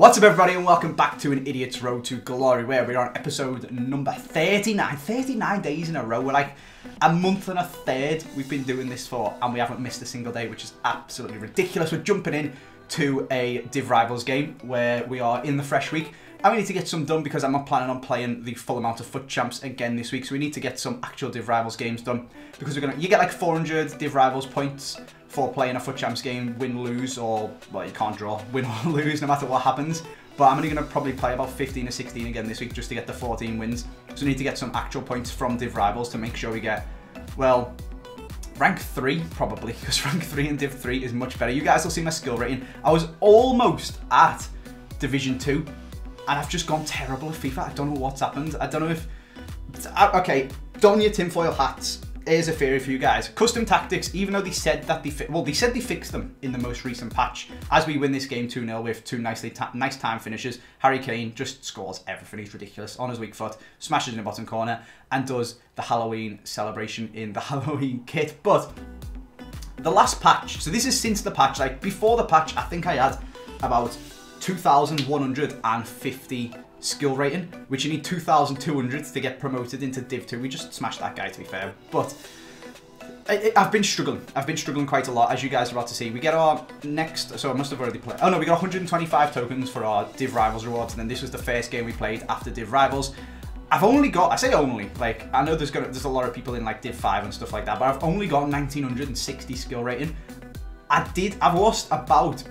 What's up everybody and welcome back to An Idiot's Road to Glory, where we're on episode number 39. 39 days in a row. We're like a month and a third we've been doing this for, and we haven't missed a single day, which is absolutely ridiculous. We're jumping in to a Div Rivals game where we are in the fresh week, and we need to get some done because I'm not planning on playing the full amount of FUT Champs again this week. So we need to get some actual Div Rivals games done because you get like 400 Div Rivals points for playing a FUT Champs game, win, lose, or, well, you can't draw, win or lose no matter what happens. But I'm only going to probably play about 15 or 16 again this week just to get the 14 wins. So we need to get some actual points from Div Rivals to make sure we get, well, rank 3 probably, because rank 3 in Div 3 is much better. You guys will see my skill rating. I was almost at Division 2, and I've just gone terrible at FIFA. I don't know what's happened. I don't know if... Okay, don your tinfoil hats. Here's a theory for you guys. Custom tactics, even though they said that they fixed them in the most recent patch. As we win this game 2-0 with two nice time finishes, Harry Kane just scores everything. He's ridiculous. On his weak foot, smashes in the bottom corner, and does the Halloween celebration in the Halloween kit. But the last patch, so this is since the patch, like before the patch, I think I had about 2,150 skill rating, which you need 2,200 to get promoted into Div 2. We just smashed that guy, to be fair. But I've been struggling. I've been struggling quite a lot, as you guys are about to see. We get our next... So I must have already played... Oh no, we got 125 tokens for our Div Rivals rewards, and then this was the first game we played after Div Rivals. I've only got... I say only. Like, I know there's a lot of people in like Div 5 and stuff like that, but I've only got 1,960 skill rating. I've lost about...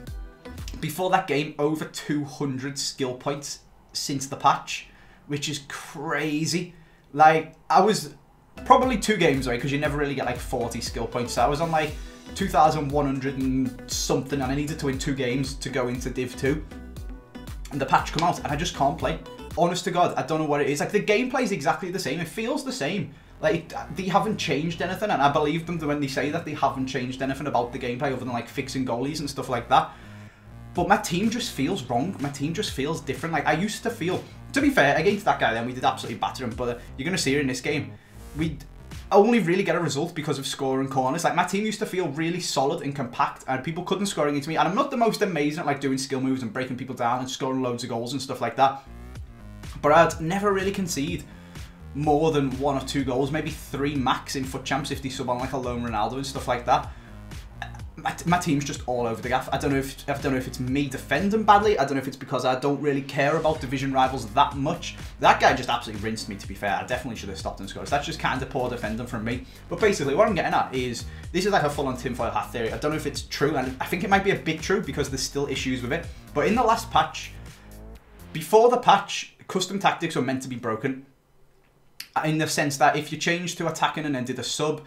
Before that game, over 200 skill points since the patch, which is crazy. Like, I was probably 2 games away, because you never really get like 40 skill points. So I was on like 2,100 and something, and I needed to win 2 games to go into Div 2. And the patch come out, and I just can't play. Honest to God, I don't know what it is. Like, the gameplay is exactly the same. It feels the same. Like, they haven't changed anything, and I believe them when they say that they haven't changed anything about the gameplay other than like fixing goalies and stuff like that. But my team just feels wrong. My team just feels different. Like, I used to feel... To be fair, against that guy then, we did absolutely batter him. But you're going to see it in this game. We only really get a result because of scoring corners. Like, my team used to feel really solid and compact, and people couldn't score into me. And I'm not the most amazing at, like, doing skill moves and breaking people down and scoring loads of goals and stuff like that. But I'd never really concede more than 1 or 2 goals. Maybe 3 max in FUT Champs if they sub on, like, a lone Ronaldo and stuff like that. My team's just all over the gaff. I don't know if it's me defending badly. I don't know if it's because I don't really care about division rivals that much. That guy just absolutely rinsed me, to be fair. I definitely should have stopped and scored. So that's just kind of poor defending from me. But basically, what I'm getting at is, this is like a full-on tinfoil hat theory. I don't know if it's true, and I think it might be a bit true because there's still issues with it. But in the last patch, before the patch, custom tactics were meant to be broken. In the sense that if you changed to attacking and then did a sub,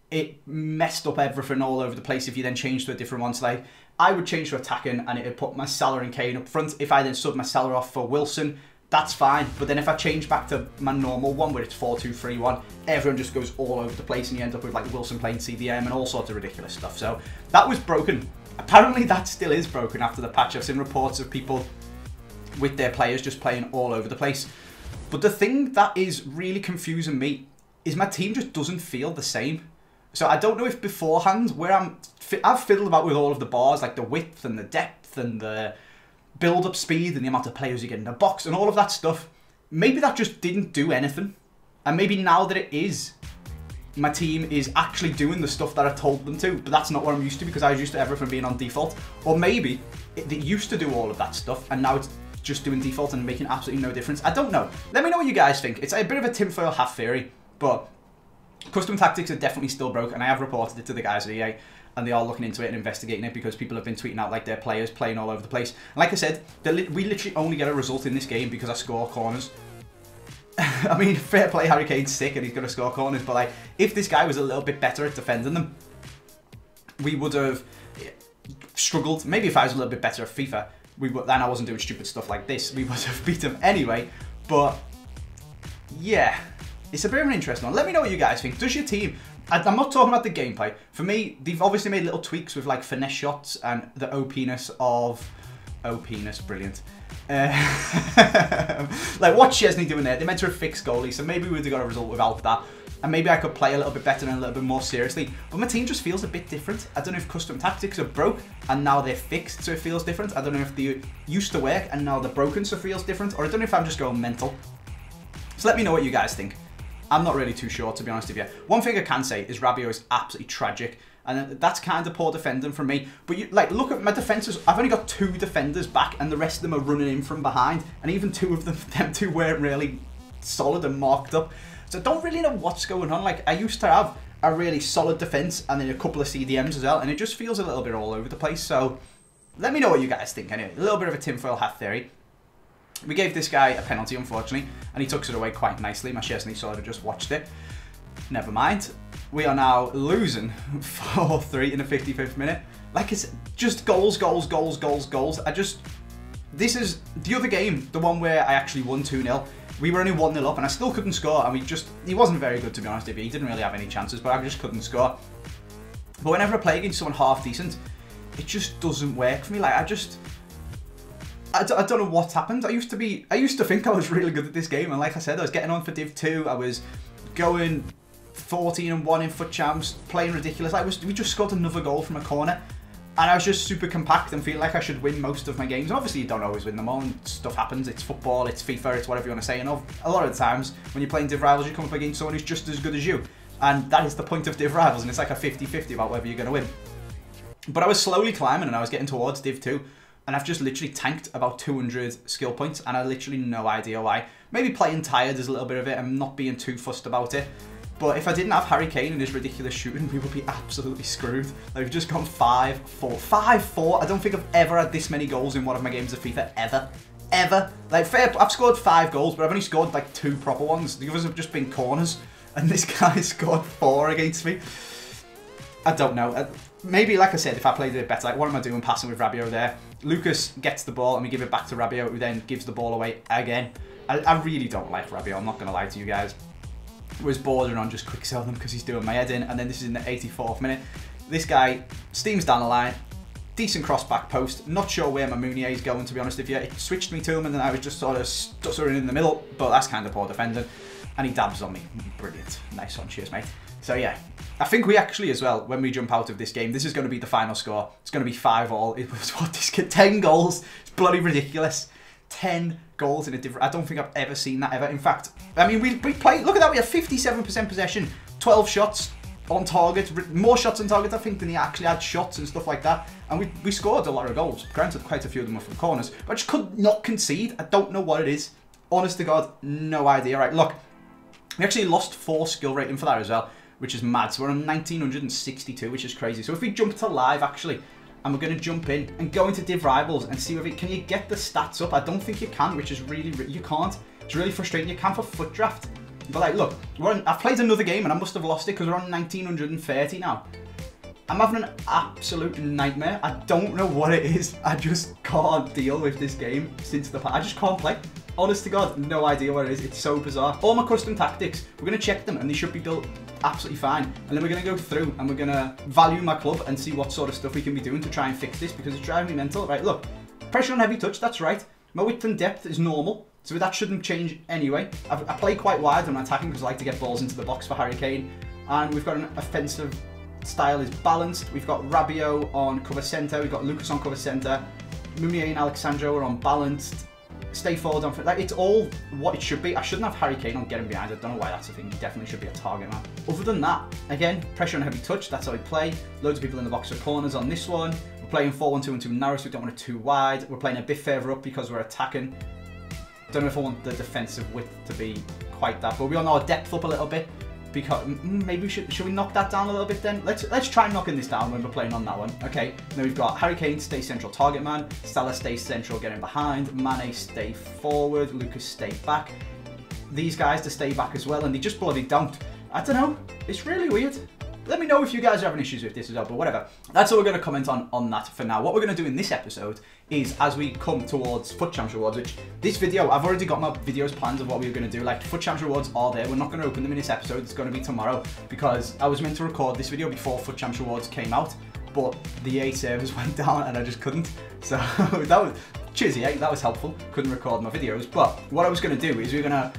it messed up everything all over the place if you then changed to a different one. So like, I would change to attacking and it would put my Salah and Kane up front. If I then sub my Salah off for Wilson, that's fine. But then if I change back to my normal one where it's 4-2-3-1, everyone just goes all over the place and you end up with like Wilson playing CDM and all sorts of ridiculous stuff. So that was broken. Apparently that still is broken after the patch. I've seen reports of people with their players just playing all over the place. But the thing that is really confusing me is my team just doesn't feel the same. So I don't know if beforehand, where I've fiddled about with all of the bars, like the width and the depth and the build-up speed and the amount of players you get in the box and all of that stuff. Maybe that just didn't do anything. And maybe now that it is, my team is actually doing the stuff that I told them to, but that's not what I'm used to because I was used to everything being on default. Or maybe it used to do all of that stuff and now it's just doing default and making absolutely no difference. I don't know. Let me know what you guys think. It's a bit of a tinfoil hat theory, but... Custom tactics are definitely still broke, and I have reported it to the guys at EA, and they are looking into it and investigating it because people have been tweeting out like their players playing all over the place. And like I said, we literally only get a result in this game because I score corners. I mean, fair play, Harry Kane's sick and he's going to score corners, but like, if this guy was a little bit better at defending them, we would have struggled. Maybe if I was a little bit better at FIFA, then I wasn't doing stupid stuff like this, we would have beat him anyway. But yeah. It's a bit of an interesting one. Let me know what you guys think. Does your team... I'm not talking about the gameplay. For me, they've obviously made little tweaks with like finesse shots and the OP-ness of... OP-ness, brilliant. Like, what's Chesney doing there? They meant to have fixed goalies, so maybe we would have got a result without that. And maybe I could play a little bit better and a little bit more seriously. But my team just feels a bit different. I don't know if custom tactics are broke and now they're fixed, so it feels different. I don't know if they used to work and now they're broken, so it feels different. Or I don't know if I'm just going mental. So let me know what you guys think. I'm not really too sure, to be honest with you. One thing I can say is Rabiot is absolutely tragic. And that's kind of poor defending from me. But you, like, look at my defences. I've only got 2 defenders back, and the rest of them are running in from behind. And even 2 of them 2 weren't really solid and marked up. So I don't really know what's going on. Like, I used to have a really solid defence and then a couple of CDMs as well. And it just feels a little bit all over the place. So let me know what you guys think. Anyway, a little bit of a tinfoil hat theory. We gave this guy a penalty, unfortunately, and he took it away quite nicely. My Chesney sort of just watched it. Never mind. We are now losing 4-3 in the 55th minute. Like, it's just goals, goals, goals, goals, goals. This is the other game, the one where I actually won 2-0. We were only 1-0 up, and I still couldn't score, and he wasn't very good, to be honest with you. He didn't really have any chances, but I just couldn't score. But whenever I play against someone half decent, it just doesn't work for me. Like, I don't know what's happened. I used to think I was really good at this game, and like I said, I was getting on for Div 2. I was going 14-1 in FUT Champs, playing ridiculous. We just scored another goal from a corner, and I was just super compact and feel like I should win most of my games. And obviously, you don't always win them all, and stuff happens. It's football, it's FIFA, it's whatever you want to say. And a lot of the times, when you're playing Div Rivals, you come up against someone who's just as good as you, and that is the point of Div Rivals, and it's like a 50-50 about whether you're going to win. But I was slowly climbing, and I was getting towards Div 2. And I've just literally tanked about 200 skill points, and I literally no idea why. Maybe playing tired is a little bit of it, and not being too fussed about it. But if I didn't have Harry Kane and his ridiculous shooting, we would be absolutely screwed. Like, we've just gone 5-4. 5-4? I don't think I've ever had this many goals in one of my games of FIFA, ever. Ever. Like, fair, I've scored 5 goals, but I've only scored like 2 proper ones. The others have just been corners, and this guy scored 4 against me. I don't know. Maybe, like I said, if I played it better, like, what am I doing passing with Rabiot there? Lucas gets the ball and we give it back to Rabiot, who then gives the ball away again. I really don't like Rabiot, I'm not going to lie to you guys. I was bordering on just quick selling him because he's doing my head in, and then this is in the 84th minute. This guy steams down the line, decent cross back post, not sure where my Mounier is going, to be honest with you. It switched me to him and then I was just sort of stuttering in the middle, but that's kind of poor defending. And he dabs on me. Brilliant. Nice one, cheers mate. So yeah, I think we actually as well, when we jump out of this game, this is going to be the final score. It's going to be 5-all. It was what this kid, 10 goals. It's bloody ridiculous. 10 goals in a different. I don't think I've ever seen that ever. In fact, I mean, we played. Look at that. We had 57% possession, 12 shots on target, more shots on target, I think, than he actually had shots and stuff like that. And we scored a lot of goals. Granted, quite a few of them were from corners, but I just could not concede. I don't know what it is. Honest to God, no idea. Right, look, we actually lost 4 skill rating for that as well, which is mad. So we're on 1962, which is crazy. So if we jump to live, actually, and we're going to jump in and go into Div Rivals and see whether can you get the stats up. I don't think you can, which is really you can't. It's really frustrating. You can for FUT Draft. But like, look, I've played another game and I must have lost it because we're on 1930 now. I'm having an absolute nightmare. I don't know what it is. I just can't deal with this game since I just can't play. Honest to God, no idea what it is. It's so bizarre. All my custom tactics, we're going to check them and they should be built absolutely fine. And then we're going to go through and we're going to value my club and see what sort of stuff we can be doing to try and fix this because it's driving me mental. Right, look, pressure on heavy touch, that's right. My width and depth is normal, so that shouldn't change anyway. I play quite wide when I'm attacking because I like to get balls into the box for Harry Kane. And we've got an offensive style is balanced. We've got Rabiot on cover centre, we've got Lucas on cover centre, Mounier and Alexandro are on balanced. Stay forward on, like, it's all what it should be. I shouldn't have Harry Kane on getting behind. I don't know why that's a thing. He definitely should be a target man. Other than that, again, pressure on heavy touch. That's how we play. Loads of people in the box for corners on this one. We're playing 4-1-2-1-2 narrow, so we don't want it too wide. We're playing a bit further up because we're attacking. Don't know if I want the defensive width to be quite that, but we want our depth up a little bit. Because maybe we should we knock that down a little bit then? Let's try knocking this down when we're playing on that one. Okay, then we've got Harry Kane stay central target man, Salah stay central getting behind, Mane stay forward, Lucas stay back. These guys to stay back as well, and they just bloody don't. I don't know. It's really weird. Let me know if you guys are having issues with this as well, but whatever. That's all we're going to comment on that for now. What we're going to do in this episode is, as we come towards FUT Champs rewards, which this video, I've already got my videos planned of what we're going to do. Like, FUT Champs rewards are there. We're not going to open them in this episode. It's going to be tomorrow because I was meant to record this video before FUT Champs rewards came out, but the EA servers went down and I just couldn't. So that was, cheers EA, that was helpful. Couldn't record my videos, but what I was going to do is we're going to,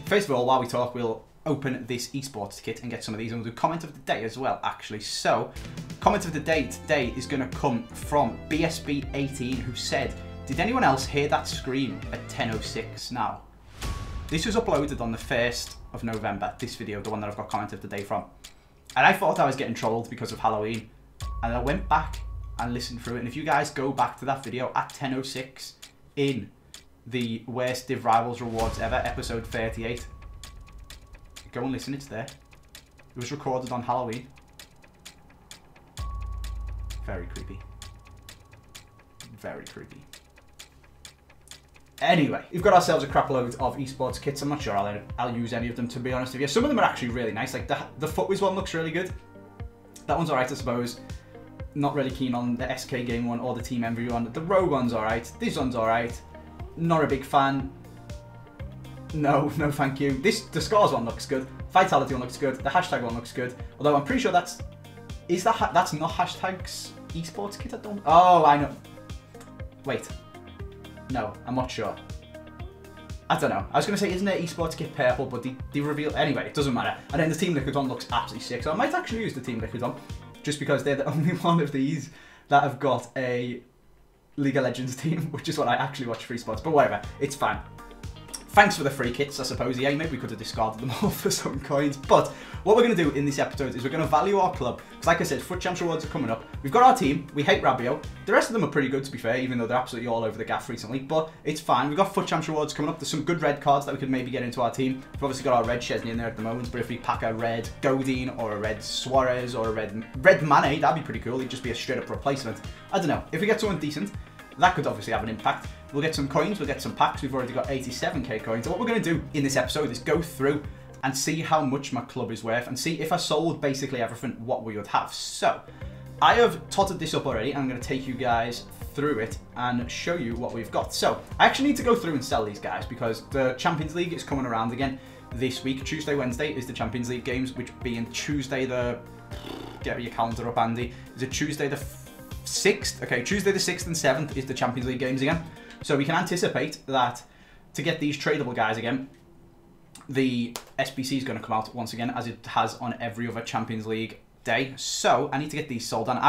first of all, while we talk, we'll open this esports kit and get some of these. And we'll do comment of the day as well, actually. So, comment of the day today is going to come from BSB18, who said, "Did anyone else hear that scream at 10:06 now?" This was uploaded on the 1st of November, this video, the one that I've got comment of the day from. And I thought I was getting trolled because of Halloween. And I went back and listened through it. And if you guys go back to that video at 10:06 in the Worst Div Rivals Rewards Ever, episode 38, go and listen, it's there. It was recorded on Halloween. Very creepy. Very creepy. Anyway, we've got ourselves a crap load of esports kits. I'm not sure I'll use any of them, to be honest with you. Some of them are actually really nice. Like the Footwiz one looks really good. That one's alright, I suppose. Not really keen on the SK game one or the Team Envy one. The Rogue one's alright. This one's alright. Not a big fan. No thank you. The Scars one looks good. Vitality one looks good. The hashtag one looks good. Although I'm pretty sure that's not hashtags esports kit. Oh, I know. Wait. No, I'm not sure. I don't know. I was going to say, isn't there esports kit purple, but they reveal... Anyway, it doesn't matter. And then the Team Liquid one looks absolutely sick. So I might actually use the Team Liquid one, just because they're the only one of these that have got a League of Legends team, which is what I actually watch for esports. But whatever, it's fine. Thanks for the free kits, I suppose. Yeah, maybe we could have discarded them all for some coins. But what we're going to do in this episode is we're going to value our club. Because like I said, FUT Champs rewards are coming up. We've got our team. We hate Rabio. The rest of them are pretty good, to be fair, even though they're absolutely all over the gaff recently. But it's fine. We've got FUT Champs rewards coming up. There's some good red cards that we could maybe get into our team. We've obviously got our red Chesney in there at the moment. But if we pack a red Godin or a red Suarez or a red Mane, that'd be pretty cool. He'd just be a straight up replacement. I don't know. If we get someone decent, that could obviously have an impact. We'll get some coins, we'll get some packs. We've already got 87k coins. So what we're going to do in this episode is go through and see how much my club is worth and see if I sold basically everything, what we would have. So I have totted this up already, and I'm going to take you guys through it and show you what we've got. So I actually need to go through and sell these guys because the Champions League is coming around again this week. Tuesday, Wednesday is the Champions League games, which being Tuesday the... Get your calendar up, Andy. Is it Tuesday the 6th? Okay, Tuesday the 6th and 7th is the Champions League games again. So we can anticipate that to get these tradable guys again, the SBC is going to come out once again, as it has on every other Champions League day. So I need to get these sold. And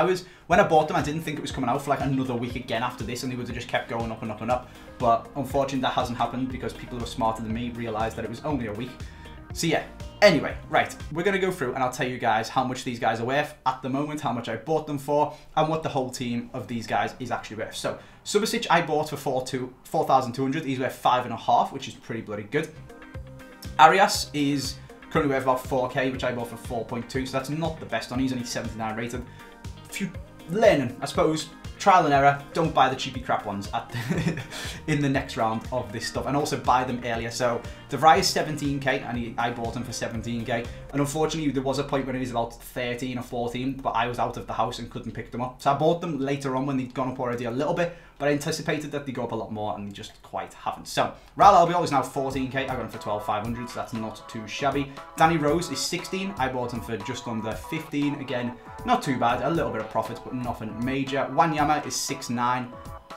when I bought them, I didn't think it was coming out for like another week again after this, and they would have just kept going up and up and up. But unfortunately, that hasn't happened because people who are smarter than me realised that it was only a week. So yeah, anyway, right, we're going to go through and I'll tell you guys how much these guys are worth at the moment, how much I bought them for, and what the whole team of these guys is actually worth. So, Subasic I bought for 4,200, he's worth 5.5, which is pretty bloody good. Arias is currently worth about 4k, which I bought for 4.2, so that's not the best on, he's only 79 rated. Learning, I suppose. Trial and error, don't buy the cheapy crap ones in the next round of this stuff, and also buy them earlier. So DeVry is 17k and I bought him for 17k, and unfortunately there was a point when he was about 13 or 14, but I was out of the house and couldn't pick them up. So I bought them later on when they'd gone up already a little bit, but I anticipated that they'd go up a lot more and they just quite haven't. So Raul Albiol is now 14k, I got him for 12,500, so that's not too shabby. Danny Rose is 16, I bought him for just under 15, again, not too bad, a little bit of profit, but nothing major. Wanyama is 6'9",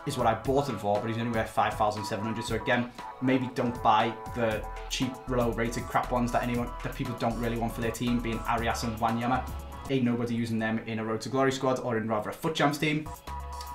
is what I bought him for, but he's only worth 5,700. So again, maybe don't buy the cheap, low-rated crap ones that people don't really want for their team, being Arias and Wanyama. Ain't nobody using them in a Road to Glory squad or in rather a FUT Champs team.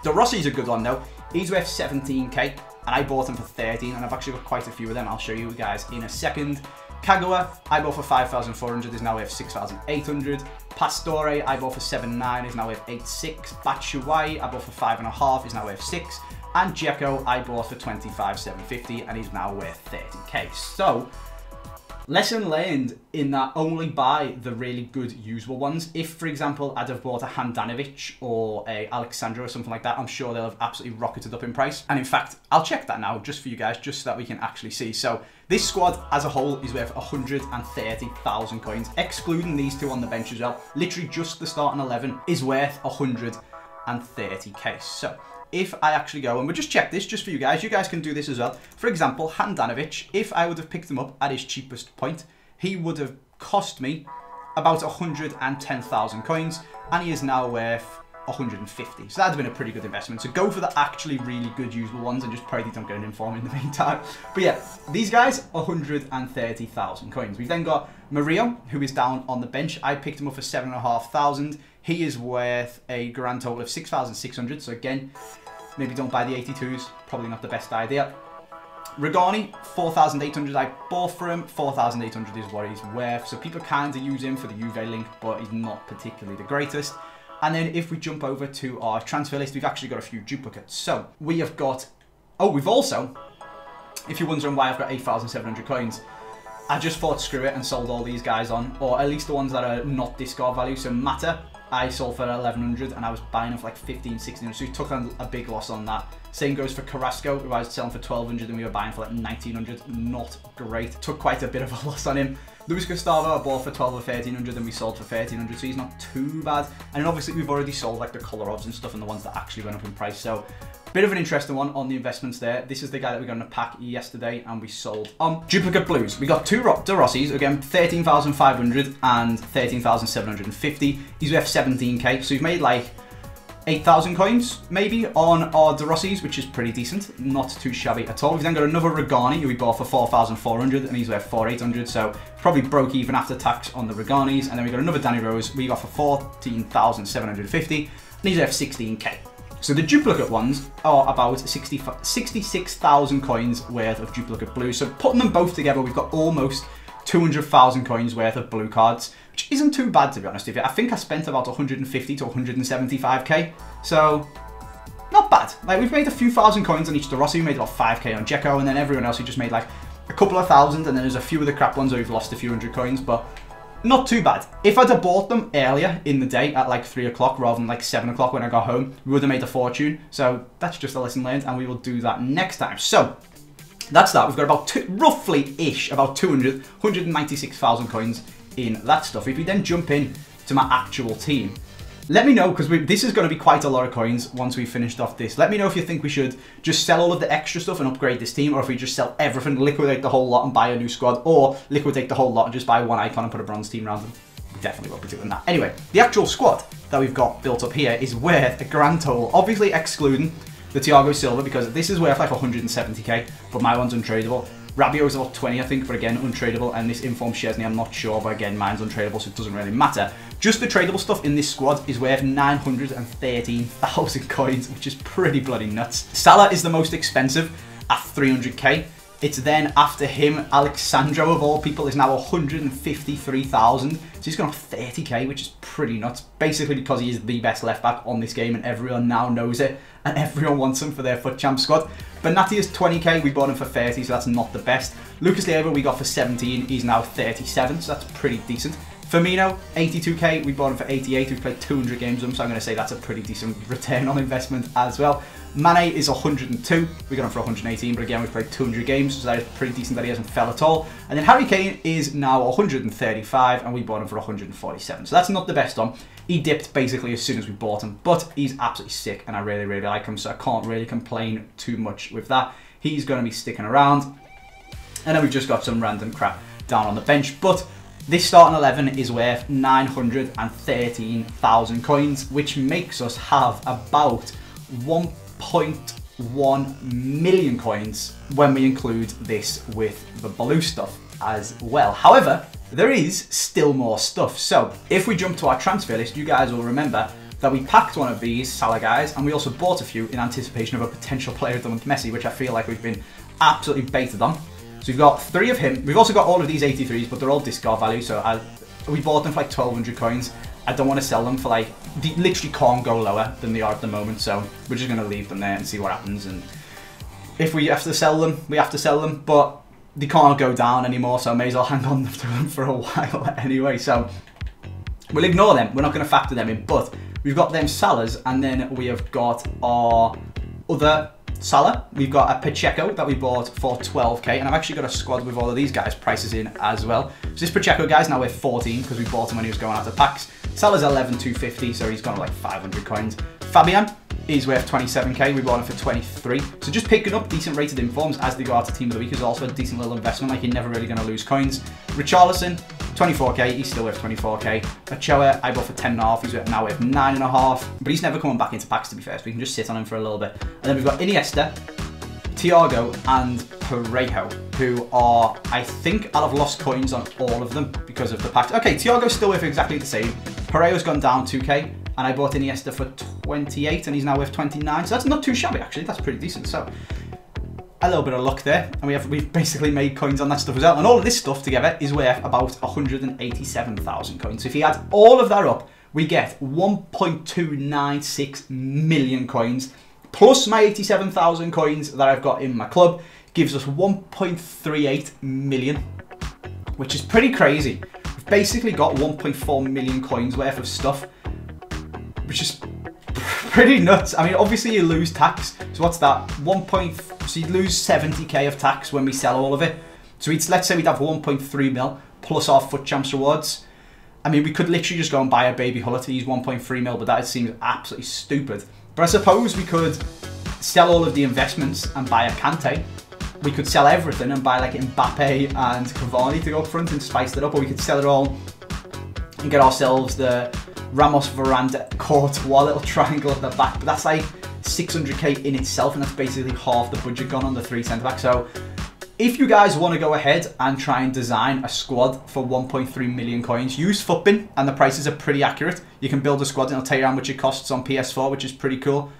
De Rossi's a good one though. He's worth 17k, and I bought him for 13, and I've actually got quite a few of them. I'll show you guys in a second. Kagawa, I bought for 5,400, is now worth 6,800. Pastore, I bought for 7.9, is now worth 8.6. Batshuayi, I bought for 5.5, is now worth 6. And Dzeko, I bought for 25,750, and he's now worth 30k. So, lesson learned in that only buy the really good usable ones. If, for example, I'd have bought a Handanovic or a Alexandra or something like that, I'm sure they'll have absolutely rocketed up in price. And in fact, I'll check that now just for you guys, just so that we can actually see. So this squad as a whole is worth 130,000 coins, excluding these two on the bench as well. Literally just the starting 11 is worth 130k. So if I actually go, and we'll just check this just for you guys can do this as well. For example, Handanovic, if I would have picked him up at his cheapest point, he would have cost me about 110,000 coins, and he is now worth 150. So that'd have been a pretty good investment. So go for the actually really good usable ones and just pray they don't get an inform in the meantime. But yeah, these guys, 130,000 coins. We've then got Mario, who is down on the bench. I picked him up for 7,500. He is worth a grand total of 6,600. So again, maybe don't buy the 82s. Probably not the best idea. Regani, 4,800 I bought for him. 4,800 is what he's worth. So people kind of use him for the Juve link, but he's not particularly the greatest. And then if we jump over to our transfer list, we've actually got a few duplicates. So we have got, oh, we've also, if you're wondering why I've got 8,700 coins, I just thought screw it and sold all these guys on, or at least the ones that are not discard value. So Mata, I sold for 1,100 and I was buying them for like 15, 1600, so we took a big loss on that. Same goes for Carrasco, who I was selling for 1,200 and we were buying for like 1,900. Not great. Took quite a bit of a loss on him. Luis Gustavo, I bought for 1,200 or 1,300 and we sold for 1,300, so he's not too bad. And then obviously we've already sold like the Kolorovs and stuff and the ones that actually went up in price. So bit of an interesting one on the investments there. This is the guy that we got in a pack yesterday and we sold. Duplicate blues. We got two De Rossi's, again 13,500 and 13,750. He's worth 17k, so we've made like 8,000 coins maybe on our De Rossi's, which is pretty decent. Not too shabby at all. We've then got another Regani who we bought for 4,400 and he's worth 4,800, so probably broke even after tax on the Reganis. And then we got another Danny Rose we got for 14,750 and he's worth 16k. So the duplicate ones are about 66,000 coins worth of duplicate blues. So putting them both together, we've got almost 200,000 coins worth of blue cards, which isn't too bad to be honest with you. I think I spent about 150 to 175k, so not bad. Like we've made a few thousand coins on each De Rossi. We made about 5k on Dzeko, and then everyone else we just made like a couple of thousand, and then there's a few of the crap ones where we've lost a few hundred coins, but not too bad. If I'd have bought them earlier in the day at like 3 o'clock rather than like 7 o'clock when I got home, we would have made a fortune. So that's just a lesson learned, and we will do that next time. So that's that. We've got about roughly-ish, about 196,000 coins in that stuff. If we then jump in to my actual team, let me know, because this is going to be quite a lot of coins once we've finished off this. Let me know if you think we should just sell all of the extra stuff and upgrade this team, or if we just sell everything, liquidate the whole lot and buy a new squad, or liquidate the whole lot and just buy one icon and put a bronze team around them. We definitely won't be doing that. Anyway, the actual squad that we've got built up here is worth a grand total, obviously excluding the Thiago Silva, because this is worth like 170k, but my one's untradeable. Rabiot's about 20, I think, but again, untradeable. And this Inform Szczesny, I'm not sure, but again, mine's untradeable, so it doesn't really matter. Just the tradable stuff in this squad is worth 913,000 coins, which is pretty bloody nuts. Salah is the most expensive at 300k. It's then, after him, Alexandro, of all people, is now 153,000. So he's gone off 30k, which is pretty nuts. Basically because he is the best left-back on this game, and everyone now knows it, and everyone wants him for their FUT Champ squad. Benati is 20k, we bought him for 30, so that's not the best. Lucas Leiva we got for 17, he's now 37, so that's pretty decent. Firmino, 82k, we bought him for 88, we've played 200 games with him, so I'm going to say that's a pretty decent return on investment as well. Mane is 102, we got him for 118, but again, we've played 200 games, so that is pretty decent that he hasn't fell at all. And then Harry Kane is now 135, and we bought him for 147, so that's not the best one. He dipped basically as soon as we bought him, but he's absolutely sick, and I really, really like him, so I can't really complain too much with that. He's going to be sticking around. And then we've just got some random crap down on the bench, but this starting 11 is worth 913,000 coins, which makes us have about 1.1 million coins when we include this with the blue stuff as well. However, there is still more stuff. So if we jump to our transfer list, you guys will remember that we packed one of these Salah guys, and we also bought a few in anticipation of a potential player of the month, Messi, which I feel like we've been absolutely baited on. So we've got 3 of him. We've also got all of these 83s, but they're all discard value. So we bought them for like 1,200 coins. I don't want to sell them for like, they literally can't go lower than they are at the moment. So we're just going to leave them there and see what happens. And if we have to sell them, we have to sell them. But they can't go down anymore, so I may as well hang on to them for a while anyway. So we'll ignore them. We're not going to factor them in. But we've got them Salahs, and then we have got our other Salah. We've got a Pacheco that we bought for 12k, and I've actually got a squad with all of these guys prices in as well. So this Pacheco guy's now worth 14 because we bought him when he was going out of packs. Salah's 11,250, so he's gone to like 500 coins. Fabian is worth 27k, we bought him for 23. So just picking up decent rated informs as they go out to team of the week is also a decent little investment. Like, you're never really going to lose coins. Richarlison, 24k, he's still worth 24k. Ochoa, I bought for 10.5, he's now worth 9.5. But he's never coming back into packs, to be fair, so we can just sit on him for a little bit. And then we've got Iniesta, Thiago, and Parejo, who are, I think, out of lost coins on all of them because of the packs. Okay, Thiago's still worth exactly the same. Parejo's gone down 2k, and I bought Iniesta for 28, and he's now worth 29. So that's not too shabby, actually. That's pretty decent. So a little bit of luck there, and we've basically made coins on that stuff as well. And all of this stuff together is worth about 187,000 coins. So if you add all of that up, we get 1.296 million coins, plus my 87,000 coins that I've got in my club, gives us 1.38 million, which is pretty crazy. We've basically got 1.4 million coins worth of stuff, which is pretty nuts. I mean, obviously you lose tax. So what's that? So you'd lose 70k of tax when we sell all of it. So let's say we'd have 1.3 mil plus our Foot Champs rewards. I mean, we could literally just go and buy a baby Huller to use 1.3 mil, but that seems absolutely stupid. But I suppose we could sell all of the investments and buy a Kante. We could sell everything and buy like Mbappe and Cavani to go up front and spice it up, or we could sell it all and get ourselves the Ramos, Varane, Courtois little triangle at the back. But that's like 600k in itself, and that's basically half the budget gone on the 3 centre-backs. So if you guys want to go ahead and try and design a squad for 1.3 million coins, use Futbin, and the prices are pretty accurate. You can build a squad and it'll tell you how much it costs on PS4, which is pretty cool.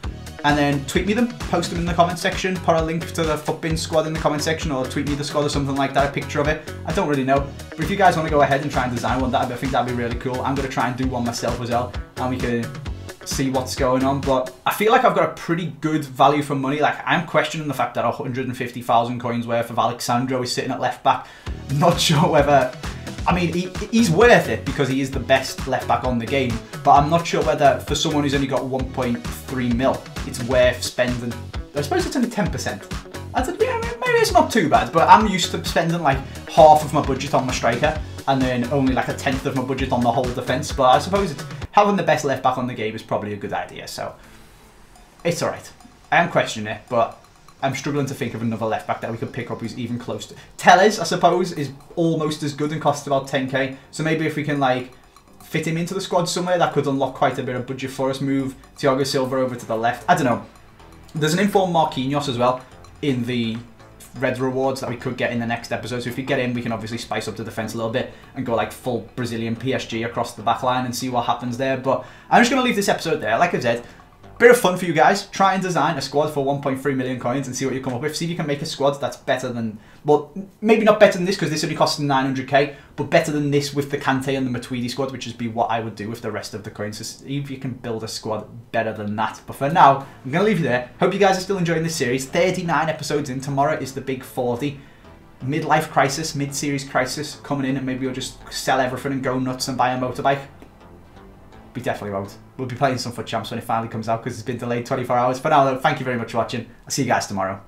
And then tweet me them, post them in the comment section, put a link to the Futbin squad in the comment section, or tweet me the squad or something like that, a picture of it. I don't really know. But if you guys want to go ahead and try and design one, I think that'd be really cool. I'm going to try and do one myself as well, and we can see what's going on. But I feel like I've got a pretty good value for money. Like, I'm questioning the fact that 150,000 coins worth of Alexandro is sitting at left back. I'm not sure whether... I mean, he's worth it because he is the best left back on the game, but I'm not sure whether for someone who's only got 1.3 mil, it's worth spending. I suppose it's only 10%. Yeah, maybe it's not too bad, but I'm used to spending like half of my budget on my striker and then only like a tenth of my budget on the whole defence. But I suppose having the best left back on the game is probably a good idea, so it's alright. I am questioning it, but I'm struggling to think of another left back that we could pick up who's even close to... Tellez, I suppose, is almost as good and costs about 10k. So maybe if we can like fit him into the squad somewhere, that could unlock quite a bit of budget for us. Move Thiago Silva over to the left. I don't know. There's an informed Marquinhos as well in the red rewards that we could get in the next episode. So if we get in, we can obviously spice up the defence a little bit and go like full Brazilian PSG across the back line and see what happens there. But I'm just going to leave this episode there. Like I said, bit of fun for you guys. Try and design a squad for 1.3 million coins and see what you come up with. See if you can make a squad that's better than... Well, maybe not better than this because this only costs 900k, but better than this with the Kante and the Matuidi squad, which would be what I would do with the rest of the coins. So see if you can build a squad better than that. But for now, I'm going to leave you there. Hope you guys are still enjoying this series. 39 episodes in. Tomorrow is the big 40. Midlife crisis, mid-series crisis coming in, and maybe we'll just sell everything and go nuts and buy a motorbike. We definitely won't. We'll be playing some Foot Champs when it finally comes out because it's been delayed 24 hours. For now, though, thank you very much for watching. I'll see you guys tomorrow.